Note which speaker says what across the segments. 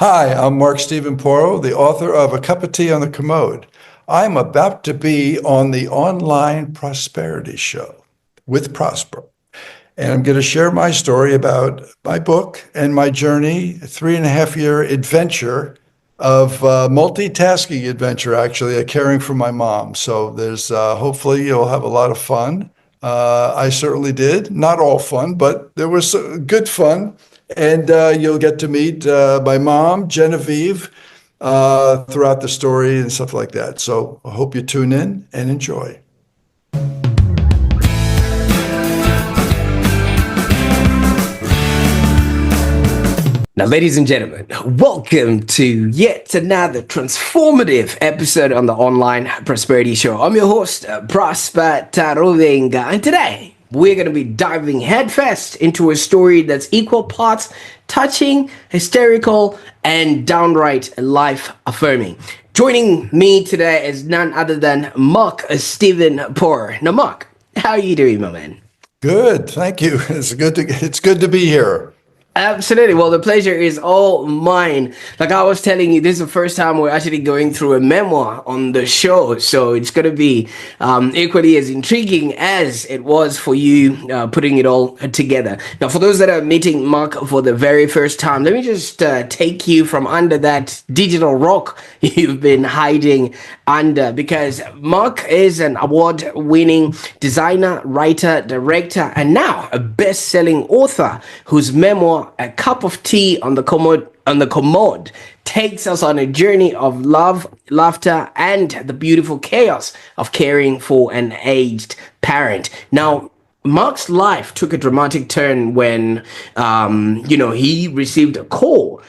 Speaker 1: Hi, I'm Mark Steven Porro, the author of A Cup of Tea on the Commode. I'm about to be on the online prosperity show with Prosper. And I'm going to share my story about my book and my journey, a 3.5 year adventure of multitasking adventure, actually, caring for my mom. So there's hopefully you'll have a lot of fun. I certainly did. Not all fun, but there was good fun. And you'll get to meet my mom, Genevieve, throughout the story and stuff like that. So I hope you tune in and enjoy.
Speaker 2: Now, ladies and gentlemen, welcome to yet another transformative episode on the Online Prosperity Show. I'm your host, Prosper Taruvinga, and today we're going to be diving headfirst into a story that's equal parts touching, hysterical, and downright life-affirming. Joining me today is none other than Mark Steven Porro. Now, Mark, how are you doing, my man?
Speaker 1: Good, thank you. It's good to be here.
Speaker 2: Absolutely. Well, the pleasure is all mine. Like I was telling you, this is the first time we're actually going through a memoir on the show. So it's going to be equally as intriguing as it was for you putting it all together. Now, for those that are meeting Mark for the very first time, let me just take you from under that digital rock you've been hiding under, because Mark is an award-winning designer, writer, director, and now a best-selling author whose memoir, A Cup of Tea on the Commode, takes us on a journey of love, laughter, and the beautiful chaos of caring for an aged parent. Now, Mark's life took a dramatic turn when, he received a call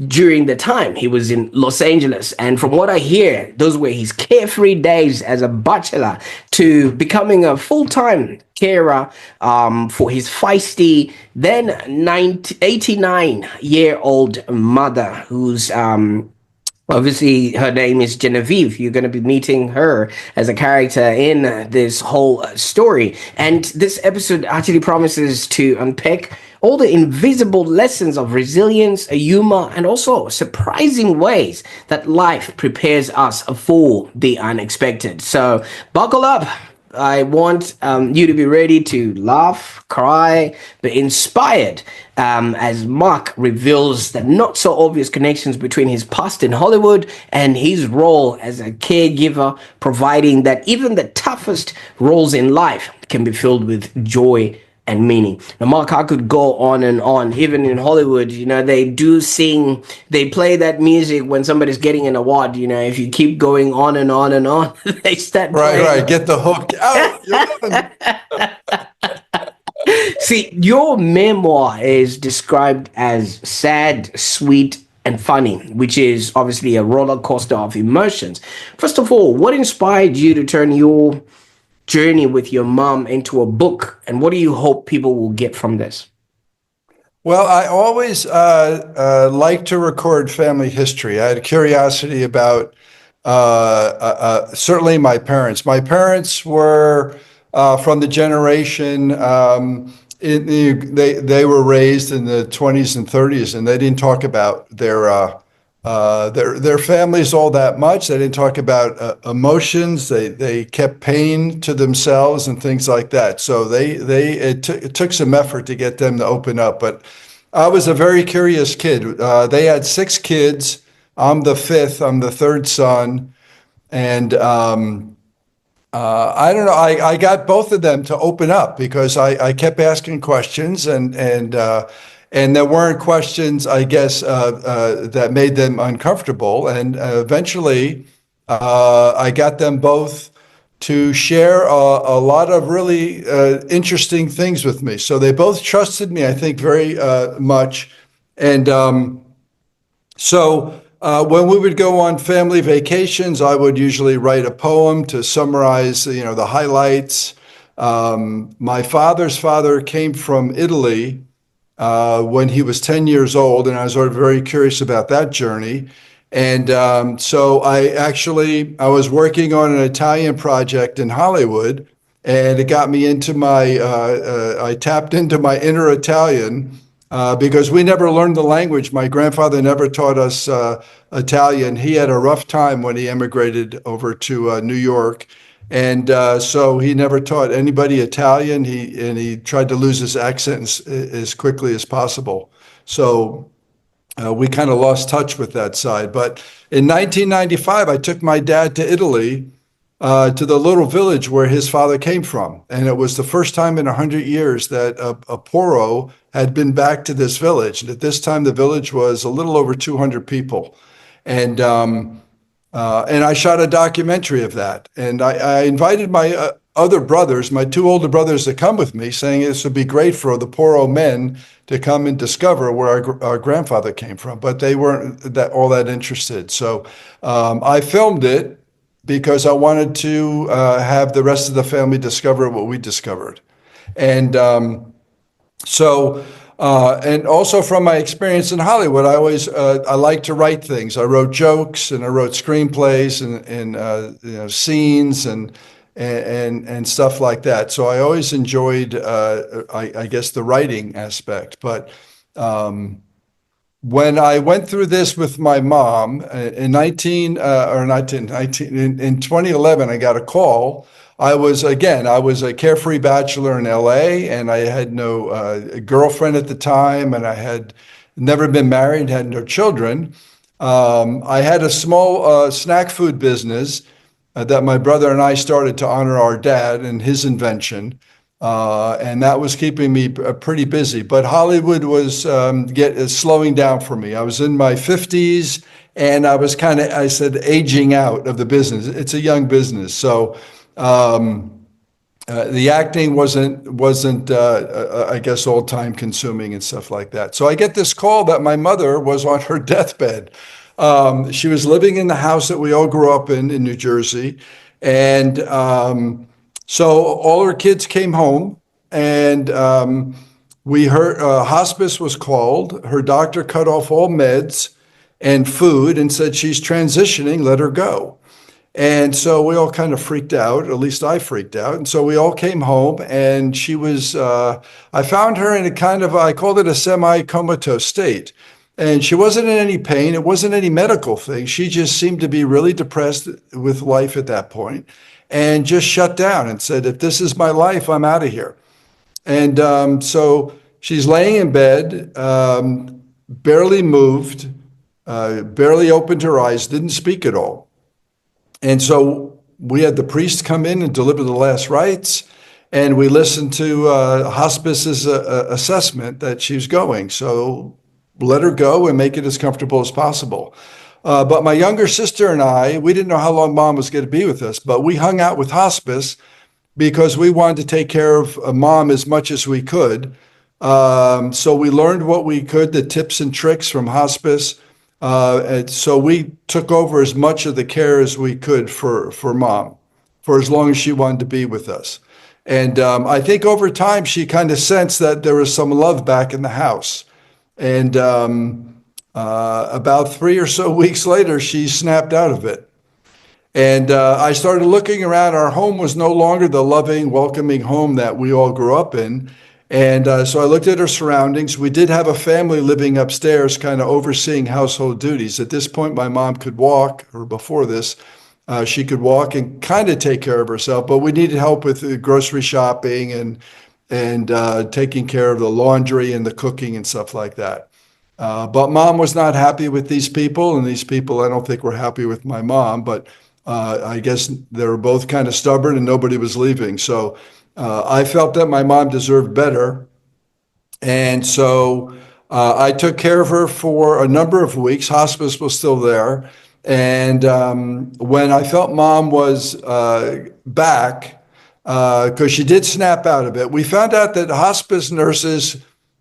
Speaker 2: during the time he was in Los Angeles. And from what I hear, those were his carefree days as a bachelor to becoming a full-time carer for his feisty, then 89-year-old mother, who's obviously her name is Genevieve. You're going to be meeting her as a character in this whole story. And this episode actually promises to unpack all the invisible lessons of resilience, humor, and also surprising ways that life prepares us for the unexpected. So buckle up. I want you to be ready to laugh, cry, but inspired as Mark reveals the not so obvious connections between his past in Hollywood and his role as a caregiver, providing that even the toughest roles in life can be filled with joy and meaning. Now, Mark, I could go on and on. Even in Hollywood, they do sing, they play that music when somebody's getting an award. If you keep going on and on and on, they start playing.
Speaker 1: Right. Get the hook out.
Speaker 2: See, your memoir is described as sad, sweet, and funny, which is obviously a roller coaster of emotions. First of all, what inspired you to turn your journey with your mom into a book, and what do you hope people will get from this?
Speaker 1: Well, I always like to record family history. I had a curiosity about certainly my parents. My parents were from the generation they were raised in the 20s and 30s, and they didn't talk about their families all that much. They didn't talk about emotions. They kept pain to themselves and things like that. So it took some effort to get them to open up. But I was a very curious kid. They had 6 kids. I'm the 5th. I'm the 3rd son. And I don't know. I got both of them to open up because I kept asking questions, and there weren't questions, I guess, that made them uncomfortable. And eventually, I got them both to share a lot of really interesting things with me. So they both trusted me, I think, very much. And so when we would go on family vacations, I would usually write a poem to summarize, the highlights. My father's father came from Italy when he was 10 years old, and I was very curious about that journey. And so I was working on an Italian project in Hollywood, and it got me into I tapped into my inner Italian, because we never learned the language. My grandfather never taught us Italian. He had a rough time when he emigrated over to New York. And so he never taught anybody Italian. He tried to lose his accent as quickly as possible. So we kind of lost touch with that side. But in 1995, I took my dad to Italy, to the little village where his father came from. And it was the first time in 100 years that a Porro had been back to this village. And at this time, the village was a little over 200 people. And I shot a documentary of that. And I invited my other brothers, my two older brothers, to come with me, saying this would be great for the Porro men to come and discover where our grandfather came from. But they weren't all that interested. So I filmed it because I wanted to have the rest of the family discover what we discovered. And and also from my experience in Hollywood, I like to write things. I wrote jokes and I wrote screenplays and scenes and stuff like that. So I always enjoyed, I guess, the writing aspect. But when I went through this with my mom in 2011, I got a call. I was a carefree bachelor in LA, and I had no girlfriend at the time, and I had never been married, had no children. I had a small snack food business that my brother and I started to honor our dad and his invention. And that was keeping me pretty busy. But Hollywood was slowing down for me. I was in my 50s, and I was aging out of the business. It's a young business. So the acting wasn't I guess, all time consuming and stuff like that. So I get this call that my mother was on her deathbed. She was living in the house that we all grew up in New Jersey. And so all her kids came home, and we heard hospice was called. Her doctor cut off all meds and food and said, she's transitioning, let her go. And so we all kind of freaked out, at least I freaked out. And so we all came home, and she was, I found her in I called it a semi-comatose state. And she wasn't in any pain. It wasn't any medical thing. She just seemed to be really depressed with life at that point, and just shut down and said, if this is my life, I'm out of here. And so she's laying in bed, barely moved, barely opened her eyes, didn't speak at all. And so we had the priest come in and deliver the last rites, and we listened to hospice's assessment that she was going. So let her go and make it as comfortable as possible. But my younger sister and we didn't know how long Mom was going to be with us, but we hung out with hospice because we wanted to take care of Mom as much as we could. So we learned what we could, the tips and tricks from hospice. And so we took over as much of the care as we could for Mom, for as long as she wanted to be with us. And I think over time, she kind of sensed that there was some love back in the house. And about 3 or so weeks later, she snapped out of it. And I started looking around. Our home was no longer the loving, welcoming home that we all grew up in. And so I looked at our surroundings. We did have a family living upstairs, kind of overseeing household duties. At this point, my mom could walk, or before this, she could walk and kind of take care of herself, but we needed help with grocery shopping and taking care of the laundry and the cooking and stuff like that. But Mom was not happy with these people, and these people I don't think were happy with my mom, but I guess they were both kind of stubborn and nobody was leaving. So I felt that my mom deserved better. And so I took care of her for a number of weeks. Hospice was still there. And when I felt Mom was back, because she did snap out of it, we found out that hospice nurses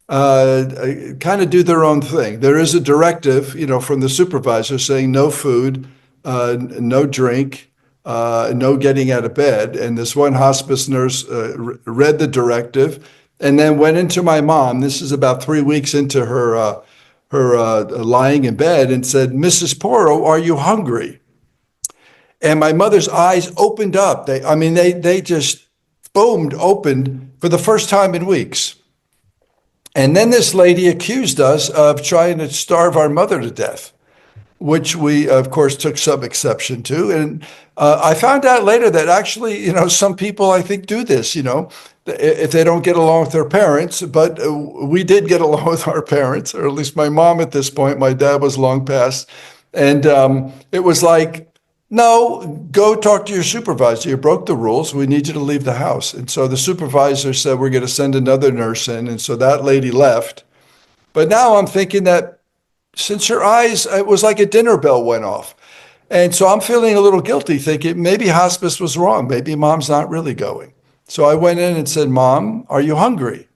Speaker 1: kind of do their own thing. There is a directive, from the supervisor saying no food, no drink, no getting out of bed. And this one hospice nurse read the directive and then went into my mom. This is about 3 weeks into her lying in bed, and said, "Mrs. Porro, are you hungry?" And my mother's eyes opened up. They just boomed opened for the first time in weeks. And then this lady accused us of trying to starve our mother to death, which we, of course, took some exception to. And I found out later that actually, some people, I think, do this, if they don't get along with their parents. But we did get along with our parents, or at least my mom at this point. My dad was long past. And it was like, no, go talk to your supervisor. You broke the rules. We need you to leave the house. And so the supervisor said, we're going to send another nurse in. And so that lady left. But now I'm thinking that since her eyes, it was like a dinner bell went off. And so I'm feeling a little guilty, thinking maybe hospice was wrong. Maybe mom's not really going. So I went in and said, Mom, are you hungry?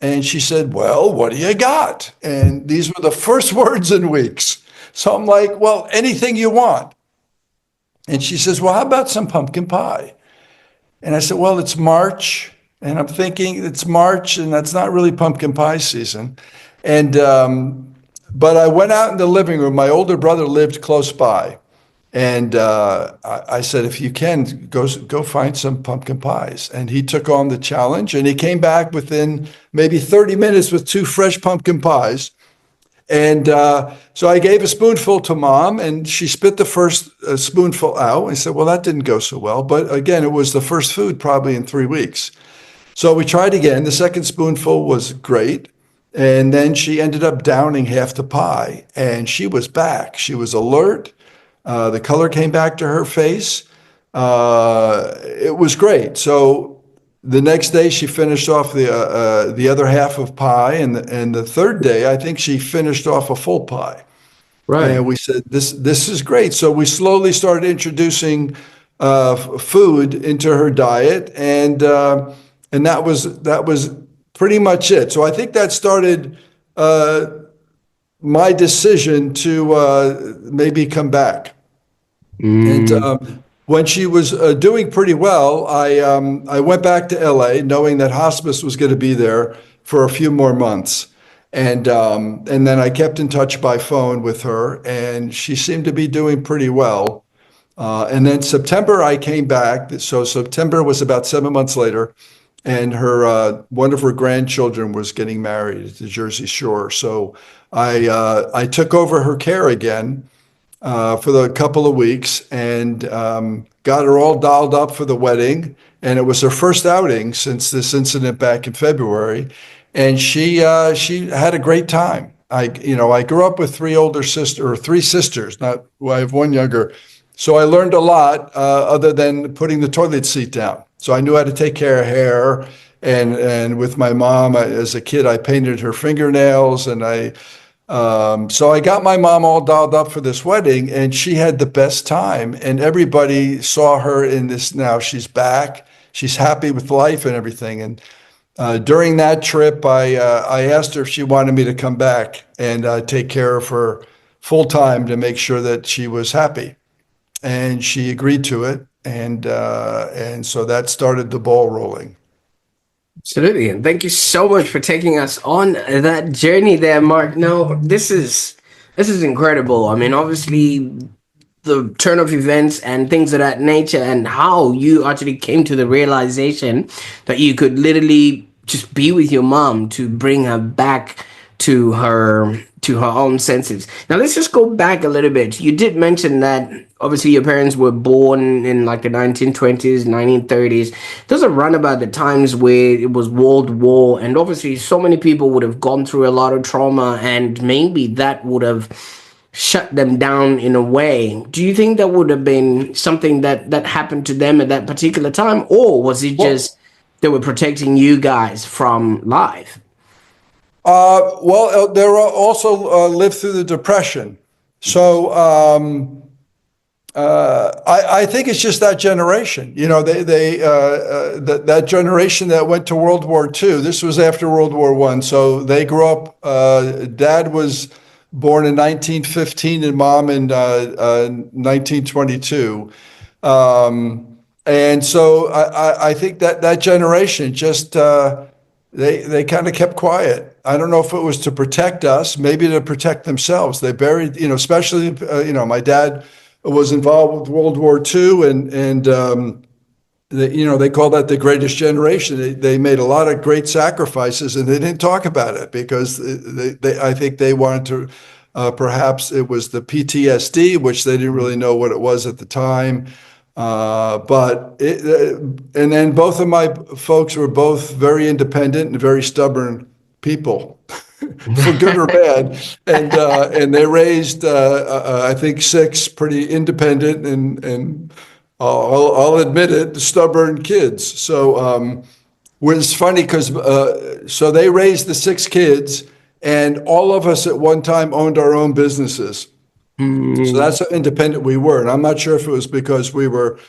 Speaker 1: And she said, well, what do you got? And these were the first words in weeks. So I'm like, well, anything you want. And she says, well, how about some pumpkin pie? And I said, well, it's March. And I'm thinking it's March and that's not really pumpkin pie season. And, but I went out in the living room. My older brother lived close by. And I said, if you can, go find some pumpkin pies. And he took on the challenge and he came back within maybe 30 minutes with 2 fresh pumpkin pies. And so I gave a spoonful to Mom and she spit the first spoonful out. I said, well, that didn't go so well. But again, it was the first food probably in 3 weeks. So we tried again. The second spoonful was great. And then she ended up downing half the pie and she was back. She was alert. The color came back to her face. It was great. So the next day she finished off the other half of pie, and the third day I think she finished off a full pie.
Speaker 2: Right.
Speaker 1: And we said this is great. So we slowly started introducing food into her diet, and that was pretty much it. So I think that started my decision to maybe come back. And when she was doing pretty well, I went back to LA knowing that hospice was going to be there for a few more months. And then I kept in touch by phone with her, and she seemed to be doing pretty well. And then September, I came back. So September was about 7 months later, and one of her grandchildren was getting married at the Jersey Shore. So I took over her care again for the couple of weeks and got her all dialed up for the wedding. And it was her first outing since this incident back in February. And she had a great time. I grew up with 3 sisters, not, well, I have one younger. So I learned a lot other than putting the toilet seat down. So I knew how to take care of hair. And with my mom, as a kid, I painted her fingernails, and so I got my mom all dialed up for this wedding, and she had the best time. And everybody saw her in this. Now she's back. She's happy with life and everything. And during that trip, I asked her if she wanted me to come back and take care of her full time to make sure that she was happy. And she agreed to it. And so that started the ball rolling.
Speaker 2: Absolutely. And thank you so much for taking us on that journey there, Mark. Now, this is incredible. I mean, obviously the turn of events and things of that nature, and how you actually came to the realization that you could literally just be with your mom to bring her back to her own senses. Now let's just go back a little bit. You did mention that obviously your parents were born in like the 1920s, 1930s. Those are around about the times where it was World War, and obviously so many people would have gone through a lot of trauma, and maybe that would have shut them down in a way. Do you think that would have been something that happened to them at that particular time, or was it just they were protecting you guys from life?
Speaker 1: They were also lived through the Depression. So I think it's just that generation. That generation that went to World War II. This was after World War I. So they grew up. Dad was born in 1915 and Mom in 1922. And so I think that generation just they kind of kept quiet. I don't know if it was to protect us, maybe to protect themselves. They buried, especially, my dad was involved with World War II, and they call that the greatest generation. They made a lot of great sacrifices, and they didn't talk about it because I think they wanted to. Perhaps it was the PTSD, which they didn't really know what it was at the time. And then both of my folks were both very independent and very stubborn people, for good or bad. And they raised, I think, six pretty independent and I'll admit it, stubborn kids. So was funny because so they raised the six kids, and all of us at one time owned our own businesses. So that's how independent we were. And I'm not sure if it was because we were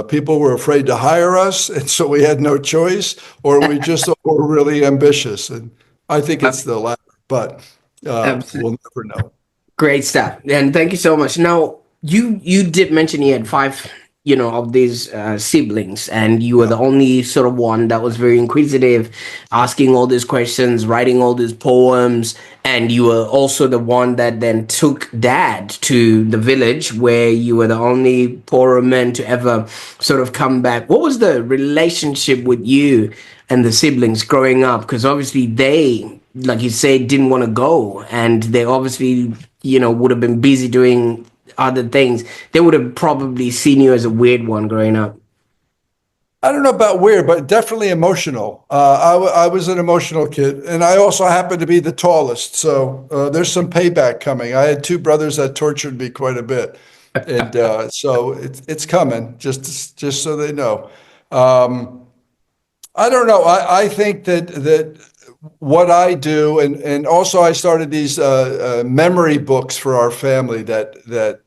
Speaker 1: people were afraid to hire us, and so we had no choice, or we just were really ambitious. And I think it's the latter, but we'll never know.
Speaker 2: Great stuff, and thank you so much. Now, you did mention you had five, of these siblings, and you were the only sort of one that was very inquisitive, asking all these questions, writing all these poems, and you were also the one that then took Dad to the village where you were the only poorer man to ever sort of come back. What was the relationship with you and the siblings growing up? Because obviously they, like you said, didn't want to go, and they obviously, would have been busy doing other things. They would have probably seen you as a weird one growing up.
Speaker 1: I don't know about weird, but definitely emotional. I was an emotional kid, and I also happened to be the tallest. So there's some payback coming. I had two brothers that tortured me quite a bit, and so it's coming. Just so they know. I don't know. I think that what I do, and also I started these memory books for our family that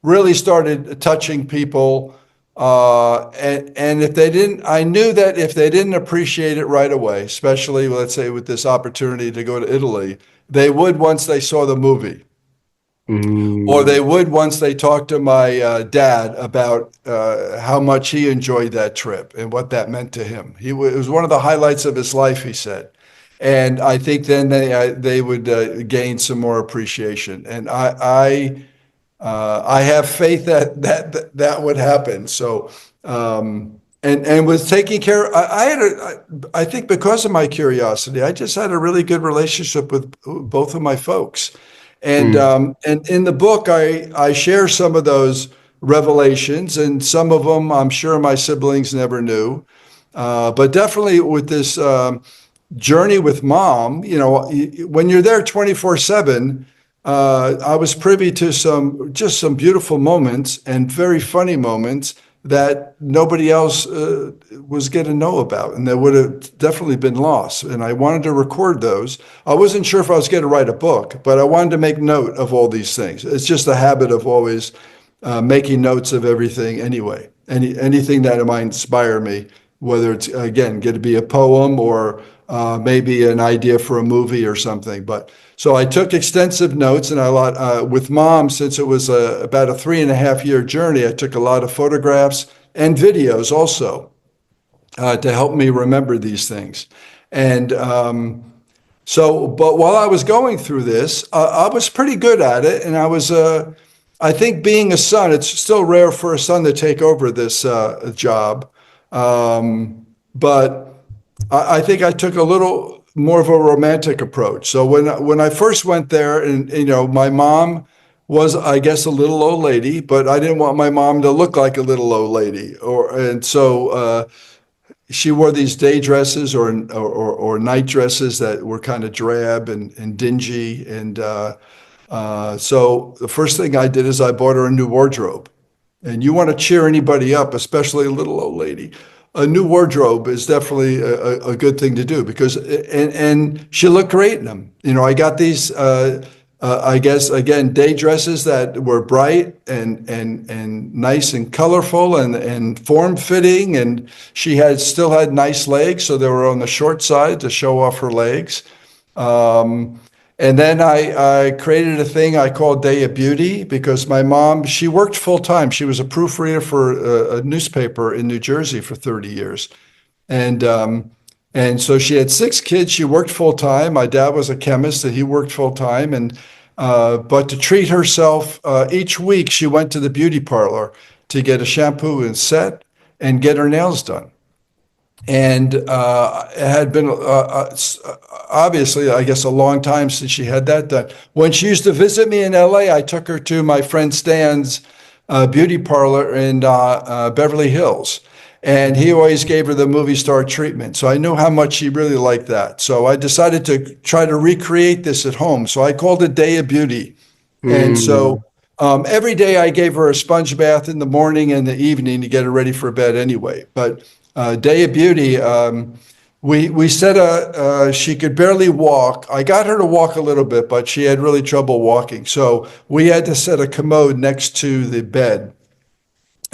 Speaker 1: really started touching people. And if they didn't, I knew that if they didn't appreciate it right away, especially let's say with this opportunity to go to Italy, they would once they saw the movie. Or they would once they talked to my dad about how much he enjoyed that trip and what that meant to him. It was one of the highlights of his life, he said. And I think then they would gain some more appreciation. And I have faith that would happen. So and with taking care, I think because of my curiosity, I just had a really good relationship with both of my folks. And in the book, I share some of those revelations, and some of them I'm sure my siblings never knew. But definitely with this journey with Mom, when you're there 24/7, I was privy to some beautiful moments and very funny moments that nobody else was going to know about, and that would have definitely been lost. And I wanted to record those. I wasn't sure if I was going to write a book, but I wanted to make note of all these things. It's just a habit of always making notes of everything anyway. Anything that might inspire me, whether it's, again, going to be a poem or maybe an idea for a movie or something. But so I took extensive notes, and with Mom, since it was about a 3.5-year journey, I took a lot of photographs and videos also to help me remember these things. And but while I was going through this, I was pretty good at it, and I think being a son, it's still rare for a son to take over this job, but I think I took a little more of a romantic approach. So when I first went there, and my mom was, I guess, a little old lady, but I didn't want my mom to look like a little old lady, and so she wore these day dresses or night dresses that were kind of drab and dingy, and so the first thing I did is I bought her a new wardrobe. And you want to cheer anybody up, especially a little old lady. A new wardrobe is definitely a good thing to do because, and she looked great in them. I got these, I guess, again, day dresses that were bright and nice and colorful and form-fitting. And she still had nice legs, so they were on the short side to show off her legs. And then I created a thing I called Day of Beauty because my mom, she worked full time. She was a proofreader for a newspaper in New Jersey for 30 years. And so she had 6 kids. She worked full time. My dad was a chemist and he worked full time. But to treat herself, each week she went to the beauty parlor to get a shampoo and set and get her nails done. And it had been obviously, I guess, a long time since she had that done. When she used to visit me in LA, I took her to my friend Stan's beauty parlor in Beverly Hills. And he always gave her the movie star treatment. So I knew how much she really liked that. So I decided to try to recreate this at home. So I called it Day of Beauty. And so every day I gave her a sponge bath in the morning and the evening to get her ready for bed anyway. But Day of Beauty, we said she could barely walk. I got her to walk a little bit, but she had really trouble walking. So we had to set a commode next to the bed.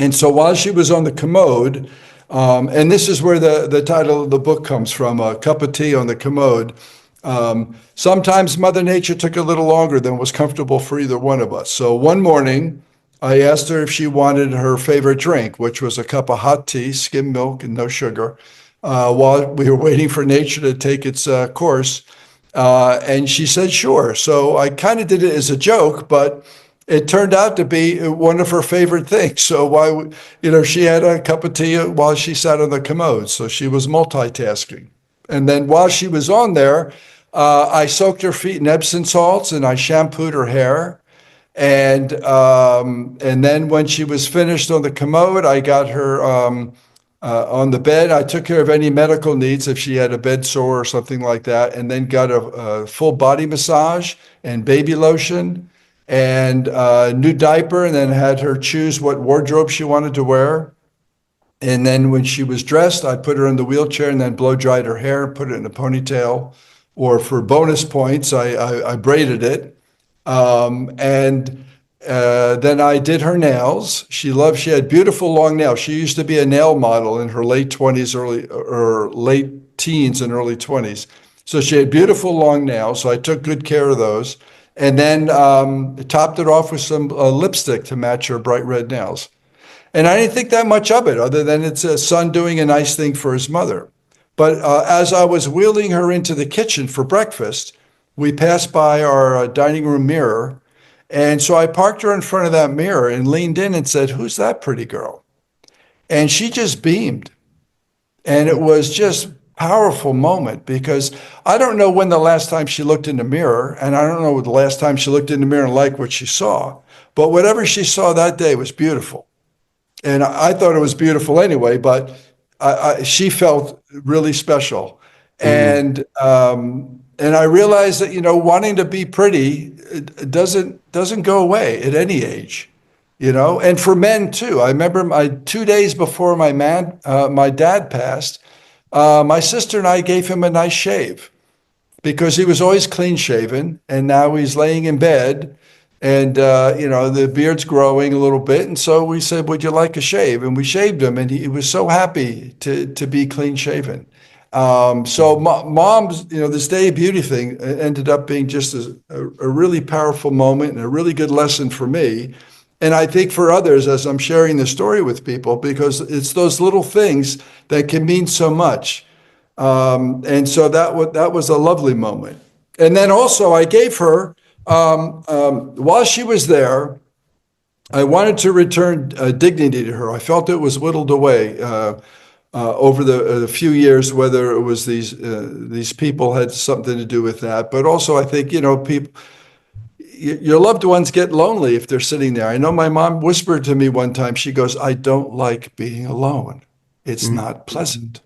Speaker 1: And so while she was on the commode, and this is where the title of the book comes from, A Cup of Tea on the Commode. Sometimes Mother Nature took a little longer than was comfortable for either one of us. So one morning, I asked her if she wanted her favorite drink, which was a cup of hot tea, skim milk, and no sugar, while we were waiting for nature to take its course. And she said, sure. So I kind of did it as a joke, but it turned out to be one of her favorite things. So she had a cup of tea while she sat on the commode. So she was multitasking. And then while she was on there, I soaked her feet in Epsom salts and I shampooed her hair. And then when she was finished on the commode, I got her on the bed. I took care of any medical needs if she had a bed sore or something like that, and then got a full body massage and baby lotion and a new diaper, and then had her choose what wardrobe she wanted to wear. And then when she was dressed, I put her in the wheelchair and then blow dried her hair, put it in a ponytail, or for bonus points, I braided it. And then I did her nails. She had beautiful long nails. She used to be a nail model in her late 20s, or late teens and early 20s. So she had beautiful long nails. So I took good care of those. And then topped it off with some lipstick to match her bright red nails. And I didn't think that much of it, other than it's a son doing a nice thing for his mother. But as I was wheeling her into the kitchen for breakfast, we passed by our dining room mirror. And so I parked her in front of that mirror and leaned in and said, who's that pretty girl? And she just beamed. And it was just powerful moment, because I don't know when the last time she looked in the mirror, and I don't know the last time she looked in the mirror and liked what she saw, but whatever she saw that day was beautiful. And I thought it was beautiful anyway, but she felt really special. And I realized that, wanting to be pretty doesn't go away at any age, and for men too. I remember 2 days before my dad passed, my sister and I gave him a nice shave, because he was always clean shaven, and now he's laying in bed, and the beard's growing a little bit, and so we said, would you like a shave? And we shaved him, and he was so happy to be clean shaven. So mom's, this Day of Beauty thing ended up being just a really powerful moment and a really good lesson for me. And I think for others, as I'm sharing the story with people, because it's those little things that can mean so much. And so that was a lovely moment. And then also I gave her, while she was there, I wanted to return dignity to her. I felt it was whittled away over the few years, whether it was these people had something to do with that. But also I think, people, your loved ones get lonely if they're sitting there. I know my mom whispered to me one time, she goes, I don't like being alone. It's not pleasant.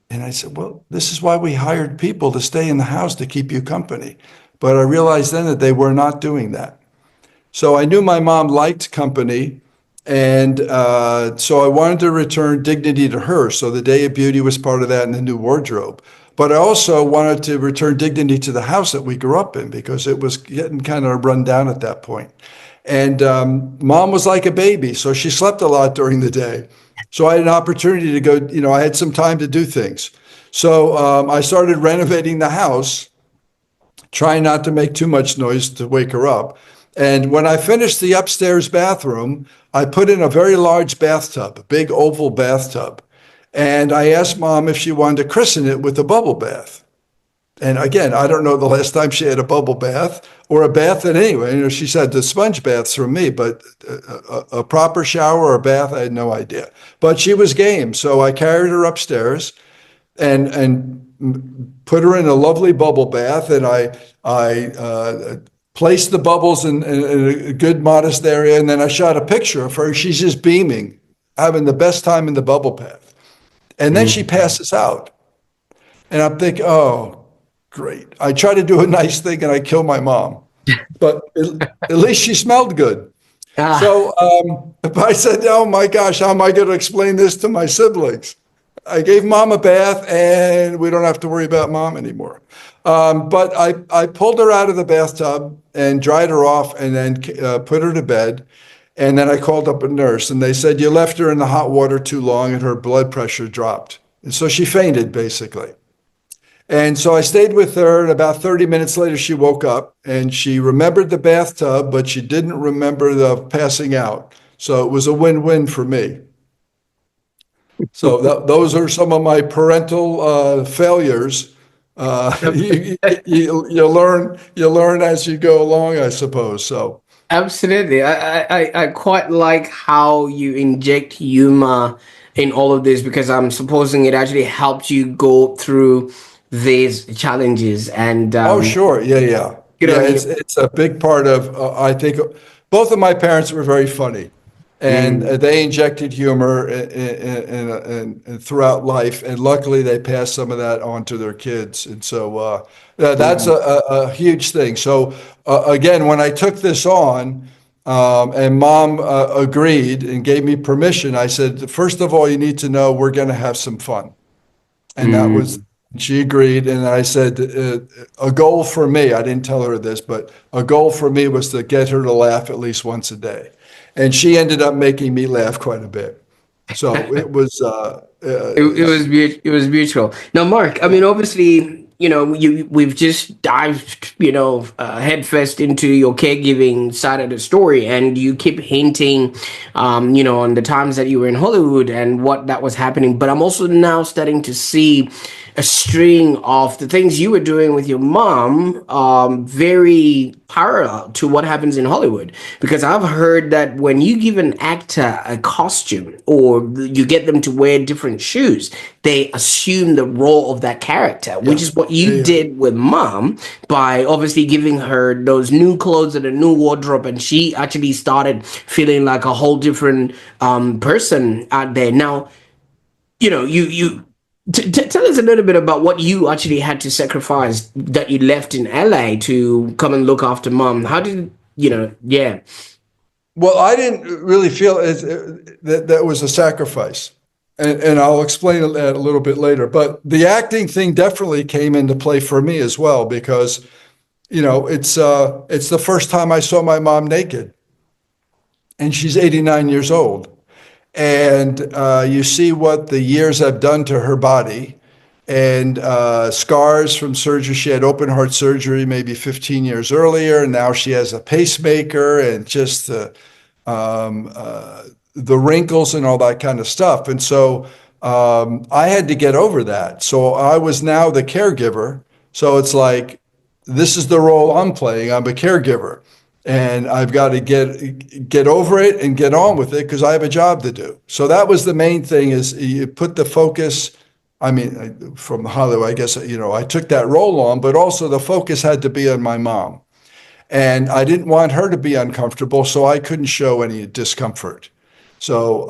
Speaker 1: And I said, well, this is why we hired people to stay in the house to keep you company. But I realized then that they were not doing that. So I knew my mom liked company. And so I wanted to return dignity to her. So the Day of Beauty was part of that, and the new wardrobe. But I also wanted to return dignity to the house that we grew up in, because it was getting kind of run down at that point. And mom was like a baby, so she slept a lot during the day. So I had an opportunity to go, I had some time to do things. So I started renovating the house, trying not to make too much noise to wake her up. And when I finished the upstairs bathroom, I put in a very large bathtub, a big oval bathtub. And I asked mom if she wanted to christen it with a bubble bath. And again, I don't know the last time she had a bubble bath or a bath in anyway. You know, she said the sponge baths from me, but a proper shower or a bath, I had no idea. But she was game, so I carried her upstairs and put her in a lovely bubble bath, and I placed the bubbles in a good, modest area, and then I shot a picture of her. She's just beaming, having the best time in the bubble bath, and then she
Speaker 2: Mm.
Speaker 1: passes out, and I'm thinking, oh, great. I try to do a nice thing, and I kill my mom, but at least she smelled good.
Speaker 2: Ah.
Speaker 1: So if I said, oh my gosh, how am I going to explain this to my siblings? I gave mom a bath and we don't have to worry about mom anymore. But I pulled her out of the bathtub and dried her off and then put her to bed. And then I called up a nurse and they said, you left her in the hot water too long and her blood pressure dropped. And so she fainted basically. And so I stayed with her, and about 30 minutes later, she woke up and she remembered the bathtub, but she didn't remember the passing out. So it was a win-win for me. So those are some of my parental failures. You learn as you go along, I suppose. So
Speaker 2: Absolutely. I quite like how you inject humor in all of this because I'm supposing it actually helped you go through these challenges and
Speaker 1: oh, sure. Yeah, yeah.
Speaker 2: good
Speaker 1: Yeah,
Speaker 2: on
Speaker 1: it's
Speaker 2: you.
Speaker 1: it's a big part of, I think, both of my parents were very funny, and
Speaker 2: Mm,
Speaker 1: they injected humor throughout life, and luckily they passed some of that on to their kids. And so that's
Speaker 2: mm,
Speaker 1: a huge thing. So again, when I took this on, and mom agreed and gave me permission, I said, first of all, you need to know we're going to have some fun. And that was,
Speaker 2: mm.
Speaker 1: she agreed. And I said, a goal for me, I didn't tell her this, but a goal for me was to get her to laugh at least once a day. And she ended up making me laugh quite a bit. So it was,
Speaker 2: It was mutual. Now, Mark, I mean, obviously, we've just dived, headfirst into your caregiving side of the story, and you keep hinting, on the times that you were in Hollywood and what that was happening. But I'm also now starting to see a string of the things you were doing with your mom, very parallel to what happens in Hollywood. Because I've heard that when you give an actor a costume or you get them to wear different shoes, they assume the role of that character, which
Speaker 1: yeah,
Speaker 2: is what
Speaker 1: yeah,
Speaker 2: you
Speaker 1: yeah.
Speaker 2: did with mom by obviously giving her those new clothes and a new wardrobe. And she actually started feeling like a whole different person out there. Now, tell us a little bit about what you actually had to sacrifice that you left in LA to come and look after mom. How did yeah.
Speaker 1: Well, I didn't really feel that was a sacrifice. And I'll explain that a little bit later. But the acting thing definitely came into play for me as well, because, it's the first time I saw my mom naked, and she's 89 years old. And you see what the years have done to her body, and scars from surgery. She had open heart surgery maybe 15 years earlier, and now she has a pacemaker, and just the wrinkles and all that kind of stuff. And so I had to get over that. So I was now the caregiver. So it's like, this is the role I'm playing. I'm a caregiver, and I've got to get over it and get on with it because I have a job to do. So that was the main thing: is you put the focus. I mean, from Hollywood, I guess, I took that role on, but also the focus had to be on my mom. And I didn't want her to be uncomfortable, so I couldn't show any discomfort. So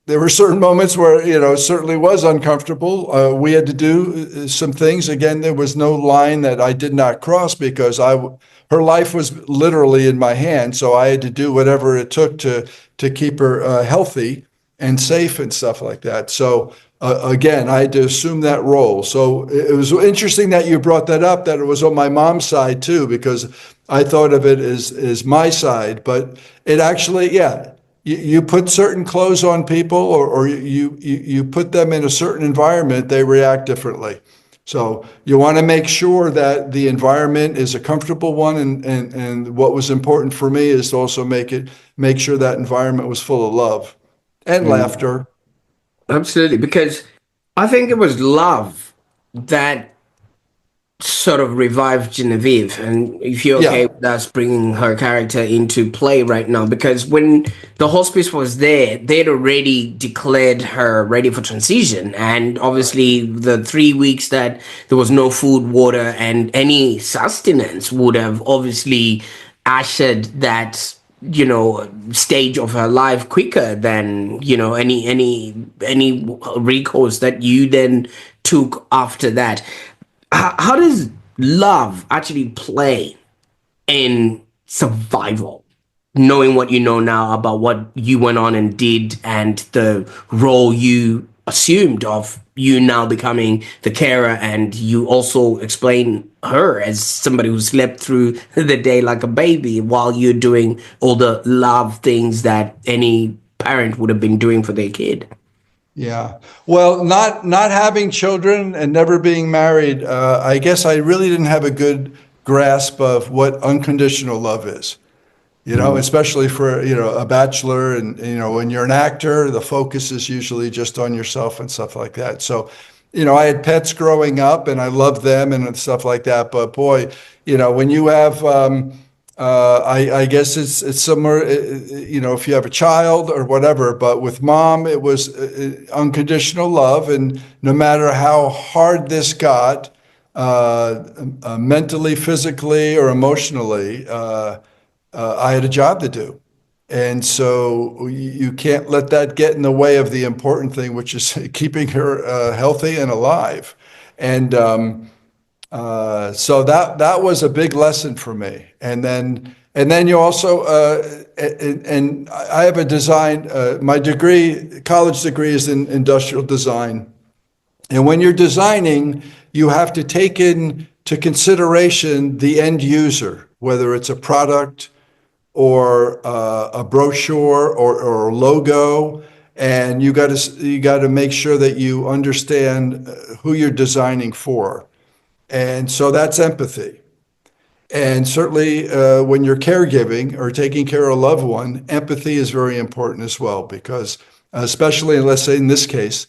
Speaker 1: there were certain moments where, it certainly was uncomfortable. We had to do some things. Again, there was no line that I did not cross, because her life was literally in my hand. So I had to do whatever it took to keep her healthy and safe and stuff like that. So again, I had to assume that role. So it was interesting that you brought that up, that it was on my mom's side too, because I thought of it as my side, but it actually, yeah, you put certain clothes on people, or you put them in a certain environment, they react differently. So you want to make sure that the environment is a comfortable one, and what was important for me is to also make sure that environment was full of love and
Speaker 2: Mm.
Speaker 1: laughter.
Speaker 2: Absolutely, because I think it was love that sort of revived Genevieve, and if you're okay
Speaker 1: Yeah.
Speaker 2: with us bringing her character into play right now, because when the hospice was there, they'd already declared her ready for transition, and obviously the 3 weeks that there was no food, water, and any sustenance would have obviously ushered that stage of her life quicker than any recourse that you then took after that. How does love actually play in survival? Knowing what you know now about what you went on and did, and the role you assumed of you now becoming the carer, and you also explain her as somebody who slept through the day like a baby while you're doing all the love things that any parent would have been doing for their kid.
Speaker 1: Yeah. Well, not having children and never being married, I guess I really didn't have a good grasp of what unconditional love is. Especially for, a bachelor, and, when you're an actor, the focus is usually just on yourself and stuff like that. So, I had pets growing up and I loved them and stuff like that. But boy, when you have, I guess it's similar, if you have a child or whatever, but with mom, it was unconditional love. And no matter how hard this got, mentally, physically, or emotionally, I had a job to do. And so you can't let that get in the way of the important thing, which is keeping her healthy and alive. And so that was a big lesson for me. And then you also and I have a design. My degree, college degree, is in industrial design. And when you're designing, you have to take into consideration the end user, whether it's a product or a brochure or a logo, and you got to make sure that you understand who you're designing for, and so that's empathy. And certainly, when you're caregiving or taking care of a loved one, empathy is very important as well, because especially, let's say in this case,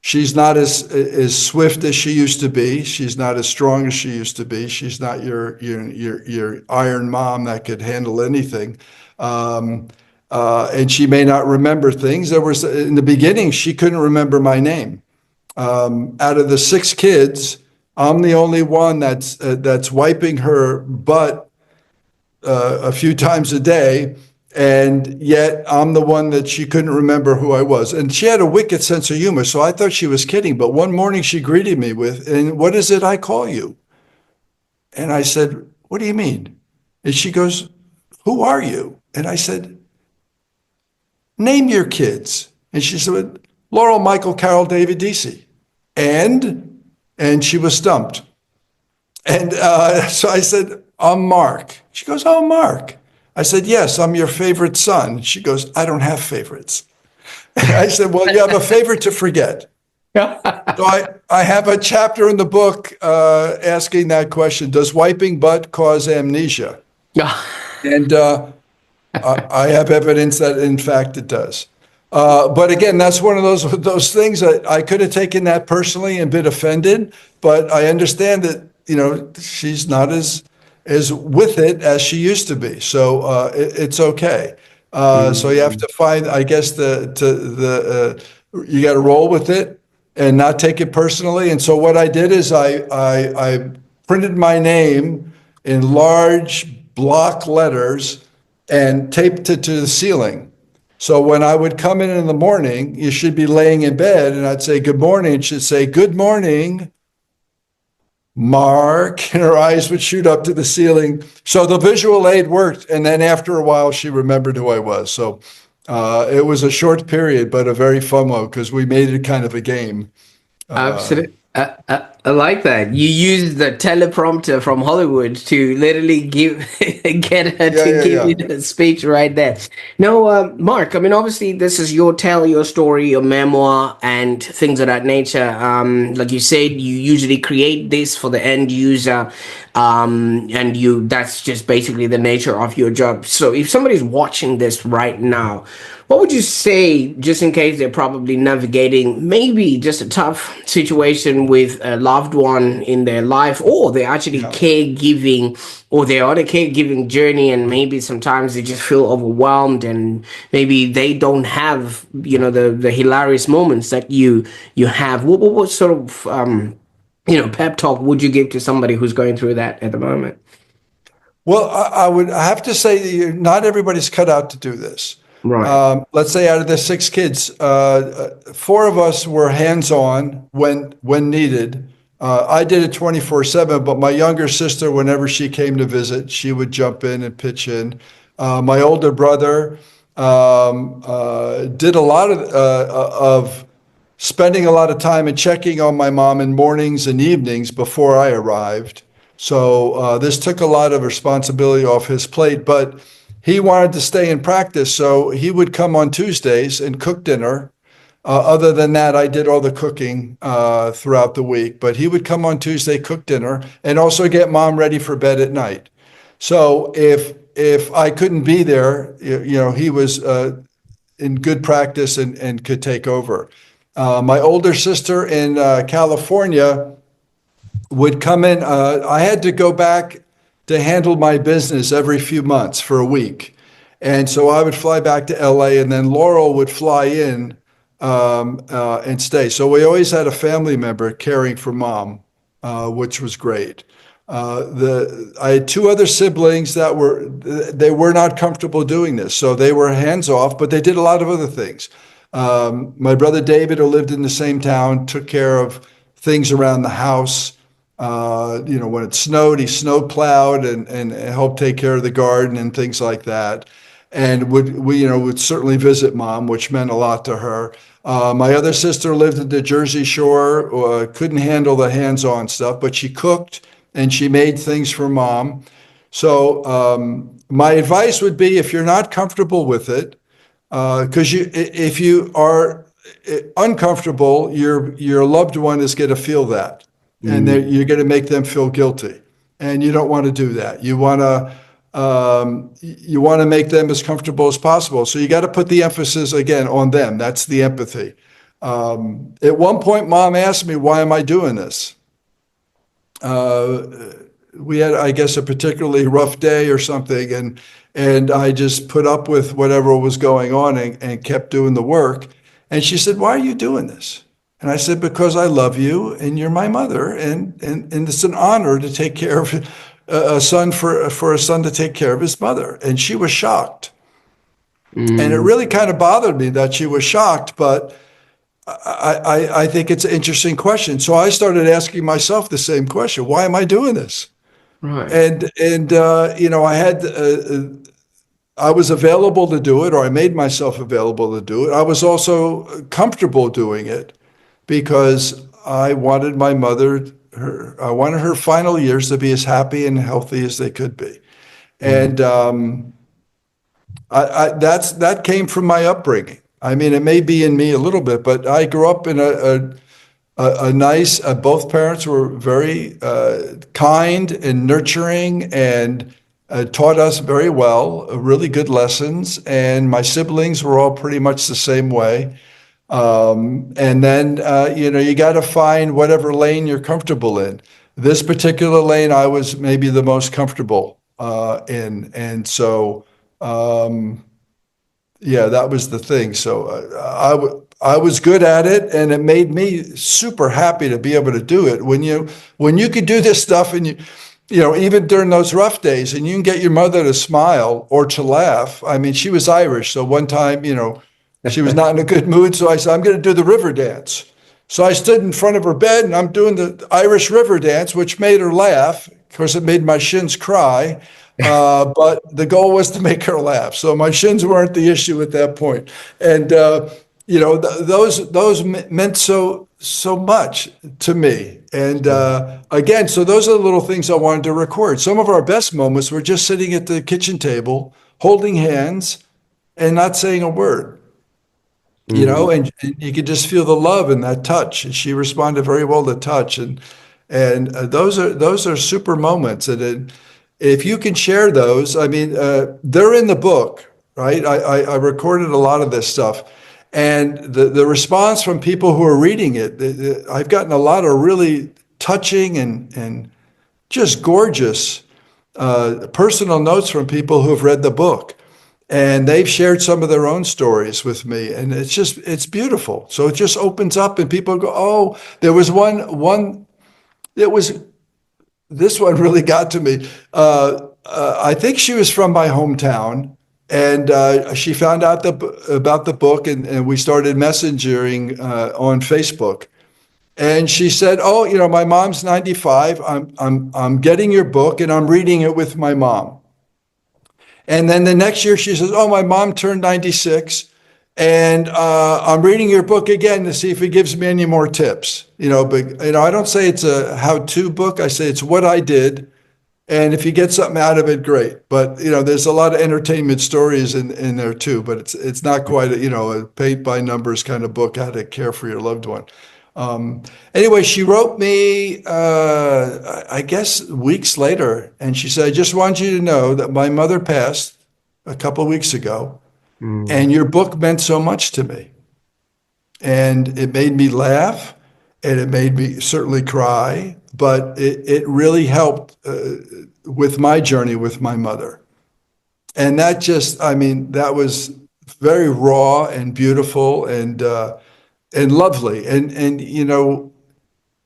Speaker 1: she's not as swift as she used to be. She's not as strong as she used to be. She's not your iron mom that could handle anything. And she may not remember things. There was, in the beginning, she couldn't remember my name. Out of the 6 kids, I'm the only one that's wiping her butt a few times a day, and yet I'm the one that she couldn't remember who I was. And she had a wicked sense of humor, so I thought she was kidding. But one morning she greeted me with, "And what is it I call you?" And I said, "What do you mean?" And she goes, "Who are you?" And I said, "Name your kids." And she said, "Laurel, Michael, Carol, David, Deasy." And she was stumped. And so I said, "I'm Mark." She goes, "Oh, Mark." I said, "Yes, I'm your favorite son." She goes, "I don't have favorites." And I said, "Well, you have a favorite to forget." So I have a chapter in the book asking that question: does wiping butt cause amnesia? And I have evidence that, in fact, it does. But again, that's one of those things that I could have taken that personally and been offended. But I understand that she's not as with it as she used to be. So it's okay. So you have to find, I guess, you got to roll with it and not take it personally. And so what I did is I printed my name in large block letters and taped it to the ceiling. So when I would come in the morning, you should be laying in bed, and I'd say, "Good morning." It should say, "Good morning, Mark," and her eyes would shoot up to the ceiling. So the visual aid worked. And then after a while, she remembered who I was. So it was a short period, but a very fun one, because we made it kind of a game.
Speaker 2: Absolutely. I like that. You use the teleprompter from Hollywood to literally get her to give you the speech right there. Now, Mark, I mean, obviously, this is your tale, your story, your memoir, and things of that nature. Like you said, you usually create this for the end user, and that's just basically the nature of your job. So if somebody's watching this right now, what would you say, just in case they're probably navigating maybe just a tough situation connection with a loved one in their life, or they're actually
Speaker 1: Yeah.
Speaker 2: caregiving, or they're on a caregiving journey, and maybe sometimes they just feel overwhelmed, and maybe they don't have, the hilarious moments that you have. What sort of pep talk would you give to somebody who's going through that at the moment?
Speaker 1: Well, I have to say that not everybody's cut out to do this.
Speaker 2: Right.
Speaker 1: Let's say out of the six kids, four of us were hands-on when needed. I did it 24/7, but my younger sister, whenever she came to visit, she would jump in and pitch in. My older brother did a lot of spending a lot of time and checking on my mom in mornings and evenings before I arrived. So this took a lot of responsibility off his plate, but he wanted to stay in practice. So he would come on Tuesdays and cook dinner. Other than that, I did all the cooking throughout the week, but he would come on Tuesday, cook dinner, and also get mom ready for bed at night. So if I couldn't be there, he was in good practice and could take over. My older sister in California would come in. I had to go back to handle my business every few months for a week. And so I would fly back to LA, and then Laurel would fly in and stay. So we always had a family member caring for mom, which was great. I had two other siblings they were not comfortable doing this. So they were hands off, but they did a lot of other things. My brother David, who lived in the same town, took care of things around the house. When it snowed, he snow plowed and helped take care of the garden and things like that. And would certainly visit mom, which meant a lot to her. My other sister lived at the Jersey Shore, couldn't handle the hands-on stuff, but she cooked and she made things for mom. So my advice would be, if you're not comfortable with it, because if you are uncomfortable, your loved one is going to feel that, and you're going to make them feel guilty, and you don't want to do that. You want to make them as comfortable as possible. So you got to put the emphasis again on them. That's the empathy. At one point, mom asked me, "Why am I doing this?" We had, I guess, a particularly rough day or something, and I just put up with whatever was going on and kept doing the work. And she said, "Why are you doing this?" And I said, "Because I love you and you're my mother, and it's an honor to take care of a son for a son to take care of his mother." And she was shocked. And it really kind of bothered me that she was shocked, but I think it's an interesting question. So I started asking myself the same question: why am I doing this?
Speaker 2: Right.
Speaker 1: And I was available to do it, or I made myself available to do it. I was also comfortable doing it because I wanted my mother, I wanted her final years to be as happy and healthy as they could be. And that came from my upbringing. I mean, it may be in me a little bit, but I grew up in a nice, both parents were very kind and nurturing and taught us very well, really good lessons. And my siblings were all pretty much the same way. And then, you got to find whatever lane you're comfortable in. This particular lane, I was maybe the most comfortable in. And so, that was the thing. So I was good at it, and it made me super happy to be able to do it. When you could do this stuff, and even during those rough days, and you can get your mother to smile or to laugh. I mean, she was Irish, so one time, she was not in a good mood, so I said, "I'm going to do the river dance." So I stood in front of her bed, and I'm doing the Irish river dance, which made her laugh. Of course, it made my shins cry. But the goal was to make her laugh. So my shins weren't the issue at that point. And, those meant so much to me. And again, so those are the little things I wanted to record. Some of our best moments were just sitting at the kitchen table, holding hands and not saying a word. And you could just feel the love in that touch. And she responded very well to touch. And those are super moments. And if you can share those, I mean, they're in the book, right? I recorded a lot of this stuff. And the response from people who are reading it, I've gotten a lot of really touching and just gorgeous personal notes from people who have read the book. And they've shared some of their own stories with me. And it's beautiful. So it just opens up and people go, oh, there was it was, this one really got to me. I think she was from my hometown. And she found out about the book, and we started messengering on Facebook. And she said, "Oh, my mom's 95. I'm getting your book, and I'm reading it with my mom." And then the next year, she says, "Oh, my mom turned 96, and I'm reading your book again to see if it gives me any more tips." But I don't say it's a how-to book. I say it's what I did. And if you get something out of it, great. But there's a lot of entertainment stories in there too. But it's not quite a paint by numbers kind of book, how to care for your loved one. Anyway, she wrote me, I guess weeks later, and she said, "I just want you to know that my mother passed a couple of weeks ago, and your book meant so much to me, and it made me laugh, and it made me certainly cry." But it really helped with my journey with my mother. And that was very raw and beautiful and lovely. And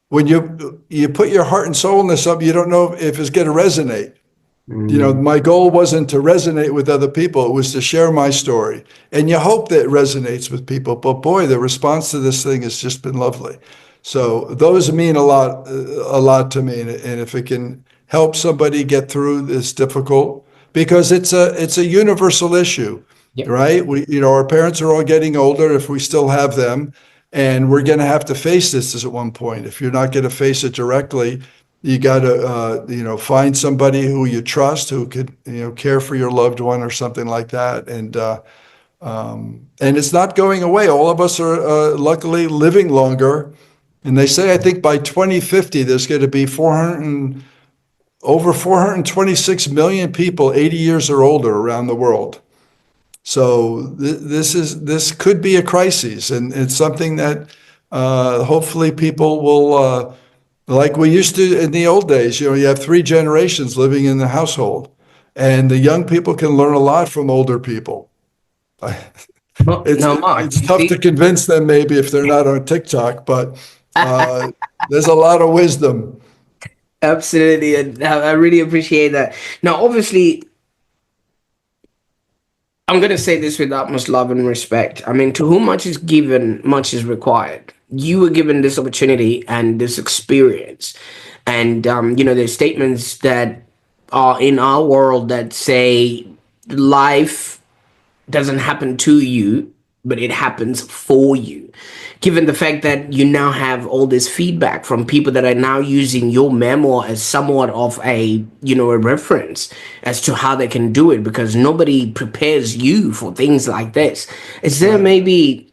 Speaker 1: when you put your heart and soul into something, you don't know if it's going to resonate. My goal wasn't to resonate with other people. It was to share my story. And you hope that it resonates with people. But boy, the response to this thing has just been lovely. So those mean a lot to me. And if it can help somebody get through this difficult, because it's a universal issue,
Speaker 2: Yep.
Speaker 1: right? Our parents are all getting older if we still have them, and we're going to have to face this at one point. If you're not going to face it directly, you got to find somebody who you trust, who could care for your loved one or something like that. And it's not going away. All of us are luckily living longer. And they say, I think by 2050, there's going to be over 426 million people 80 years or older around the world. So this could be a crisis, and it's something that hopefully people will, like we used to in the old days. You have 3 generations living in the household, and the young people can learn a lot from older people.
Speaker 2: Now, Mark,
Speaker 1: It's
Speaker 2: you
Speaker 1: tough to
Speaker 2: see,
Speaker 1: convince them maybe if they're not on TikTok, but there's a lot of wisdom.
Speaker 2: absolutely, and I really appreciate that. Now, obviously, I'm going to say this with utmost love and respect. I mean, to whom much is given, much is required. You were given this opportunity and this experience. And, there's statements that are in our world that say life doesn't happen to you, but it happens for you. Given the fact that you now have all this feedback from people that are now using your memoir as somewhat of a reference as to how they can do it, because nobody prepares you for things like this. Is there
Speaker 1: Right.
Speaker 2: maybe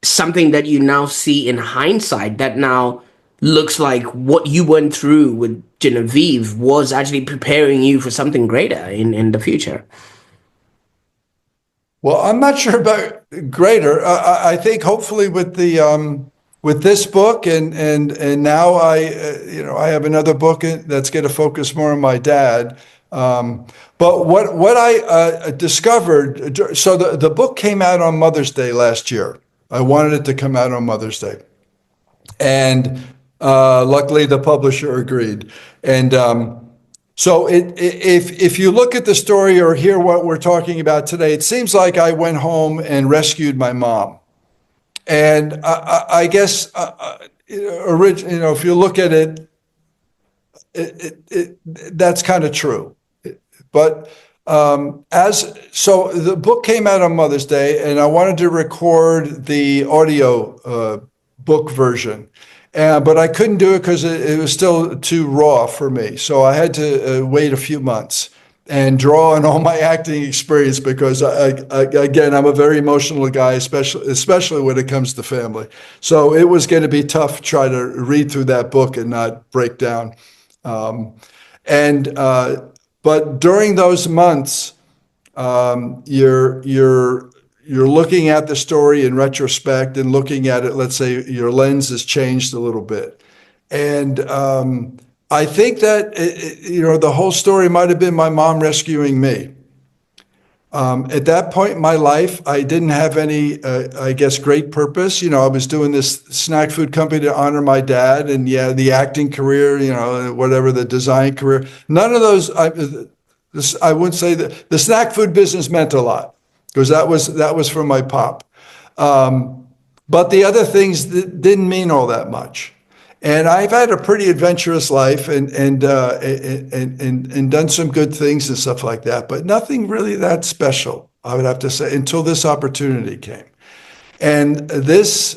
Speaker 2: something that you now see in hindsight that now looks like what you went through with Genevieve was actually preparing you for something greater in the future?
Speaker 1: Well, I'm not sure about greater. I think hopefully with this book and now I have another book that's going to focus more on my dad. But what I discovered, so the book came out on Mother's Day last year. I wanted it to come out on Mother's Day, and luckily the publisher agreed. And so if you look at the story or hear what we're talking about today, it seems like I went home and rescued my mom. And I guess, if you look at it, that's kind of true. But so the book came out on Mother's Day, and I wanted to record the audio book version. But I couldn't do it because it was still too raw for me. So I had to wait a few months and draw on all my acting experience because, again, I'm a very emotional guy, especially when it comes to family. So it was going to be tough to try to read through that book and not break down. Um, and But during those months, you're you're looking at the story in retrospect and looking at it. Let's say your lens has changed a little bit, and I think that the whole story might have been my mom rescuing me. At that point in my life, I didn't have any, I guess, great purpose. I was doing this snack food company to honor my dad, and yeah, the acting career, whatever, the design career. None of those. I wouldn't say that the snack food business meant a lot because that was from my pop. But the other things didn't mean all that much. And I've had a pretty adventurous life and done some good things and stuff like that, but nothing really that special, I would have to say, until this opportunity came. And this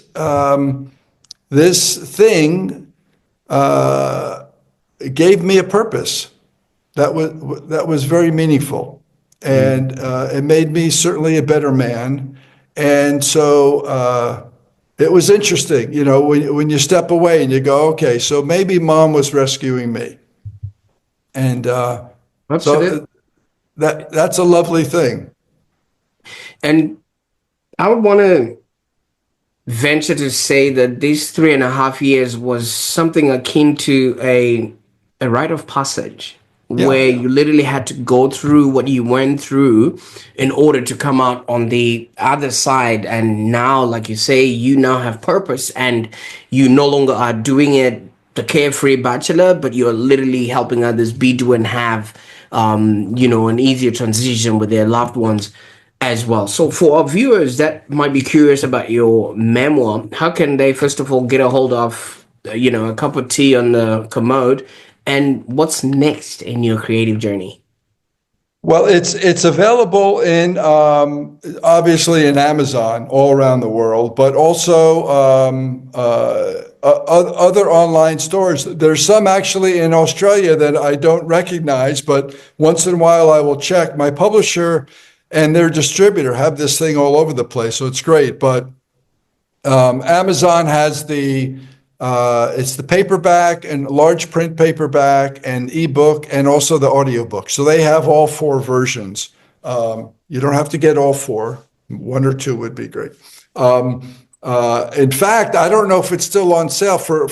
Speaker 1: thing gave me a purpose that was very meaningful, and it made me certainly a better man. And so it was interesting, when you step away and you go, okay, so maybe mom was rescuing me, and
Speaker 2: Absolutely.
Speaker 1: so that's a lovely thing.
Speaker 2: And I would want to venture to say that these 3.5 years was something akin to a rite of passage
Speaker 1: Yeah.
Speaker 2: where you literally had to go through what you went through in order to come out on the other side. And now, like you say, you now have purpose and you no longer are doing it the carefree bachelor, but you're literally helping others be, do, and have, an easier transition with their loved ones as well. So for our viewers that might be curious about your memoir, how can they first of all get a hold of, a cup of tea on the commode, and what's next in your creative journey?
Speaker 1: Well, it's available in obviously in Amazon all around the world, but also other online stores. There's some actually in Australia that I don't recognize, but once in a while I will check. My publisher and their distributor have this thing all over the place, so it's great. But Amazon has it's the paperback and large print paperback and ebook and also the audiobook. So they have all four versions. You don't have to get all four. One or two would be great. In fact, I don't know if it's still on sale for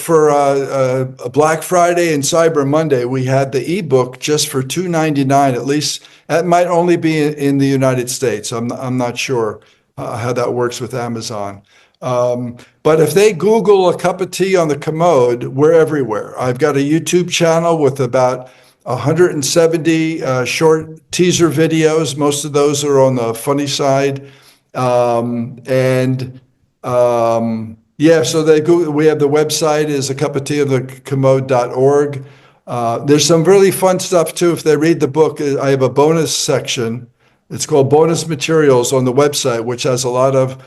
Speaker 1: Black Friday and Cyber Monday. We had the ebook just for $2.99. At least that might only be in the United States. I'm not sure how that works with Amazon. But if they Google a cup of tea on the commode, we're everywhere. I've got a YouTube channel with about 170 short teaser videos. Most of those are on the funny side. Yeah, so we have the website is a cup of tea on the commode.org. There's some really fun stuff too. If they read the book, I have a bonus section. It's called bonus materials on the website, which has a lot of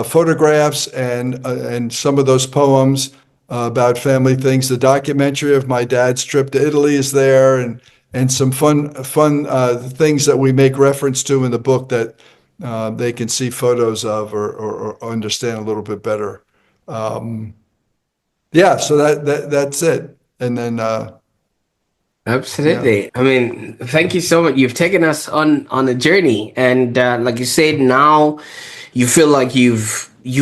Speaker 1: photographs and some of those poems about family things. The documentary of my dad's trip to Italy is there, and some fun things that we make reference to in the book that they can see photos of or understand a little bit better. Yeah, so that's it. And then yeah.
Speaker 2: Absolutely. I mean, thank you so much. You've taken us on a journey, and like you said, now you feel like you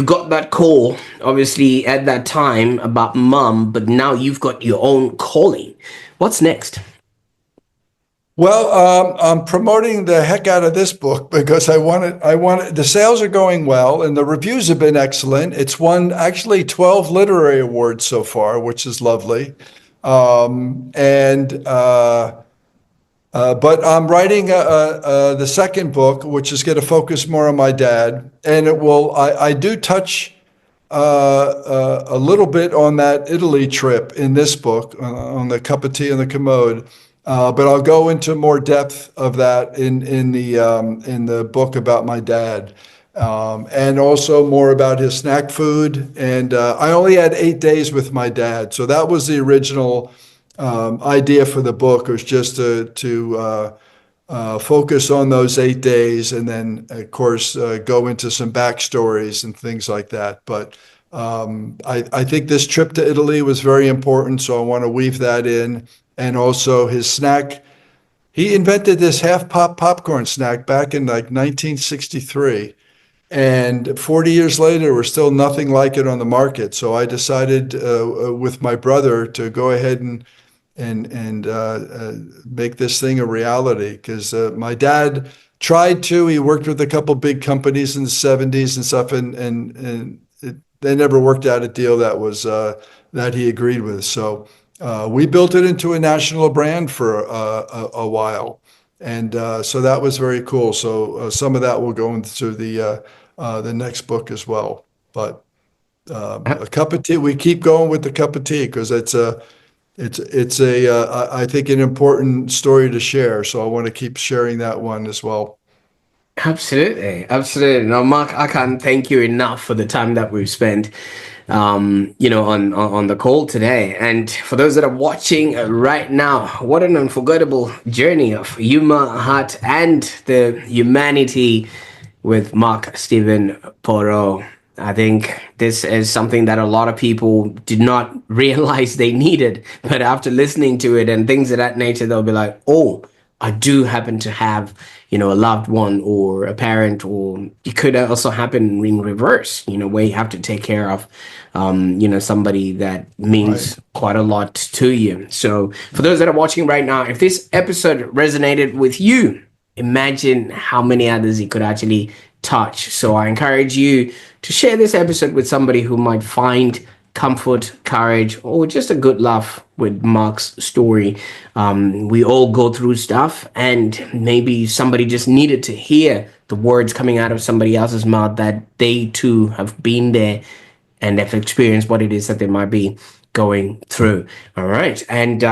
Speaker 2: got that call, obviously at that time about mom, but now you've got your own calling. What's next?
Speaker 1: Well, I'm promoting the heck out of this book because I want the sales are going well and the reviews have been excellent. It's won actually 12 literary awards so far, which is lovely. But I'm writing the second book, which is going to focus more on my dad, and it will. I do touch a little bit on that Italy trip in this book, on the cup of tea and the commode. But I'll go into more depth of that in the book about my dad, and also more about his snack food. And I only had 8 days with my dad, so that was the original idea for the book, was just to focus on those 8 days, and then of course go into some backstories and things like that. But I think this trip to Italy was very important, so I want to weave that in. And also his snack. He invented this half pop popcorn snack back in like 1963. And 40 years later, we're still nothing like it on the market. So I decided with my brother to go ahead and make this thing a reality. Because my dad tried to. He worked with a couple big companies in the 70s and stuff, and they never worked out a deal that was that he agreed with. So we built it into a national brand for a while. And so that was very cool. So some of that will go into the next book as well. But a cup of tea, we keep going with the cup of tea because I think an important story to share. So I want to keep sharing that one as well.
Speaker 2: Absolutely, absolutely. Now, Mark, I can't thank you enough for the time that we've spent, on the call today. And for those that are watching right now, what an unforgettable journey of humor, heart, and the humanity with Mark Steven Porro. I think this is something that a lot of people did not realize they needed, but after listening to it and things of that nature, they'll be like, "Oh, I do happen to have, a loved one or a parent, or it could also happen in reverse, where you have to take care of, somebody that
Speaker 1: Right.
Speaker 2: means quite a lot to you." So for those that are watching right now, if this episode resonated with you, imagine how many others it could actually touch. So I encourage you to share this episode with somebody who might find comfort, courage, or just a good laugh with Mark's story. We all go through stuff, and maybe somebody just needed to hear the words coming out of somebody else's mouth that they too have been there and have experienced what it is that they might be going through. All right. And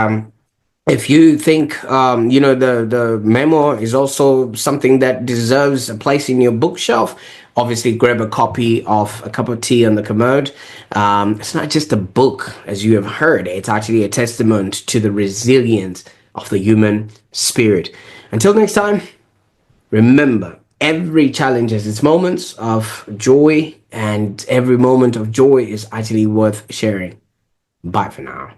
Speaker 2: if you think the memoir is also something that deserves a place in your bookshelf, obviously grab a copy of A Cup of Tea on the Commode. It's not just a book, as you have heard. It's actually a testament to the resilience of the human spirit. Until next time, remember, every challenge has its moments of joy, and every moment of joy is actually worth sharing. Bye for now.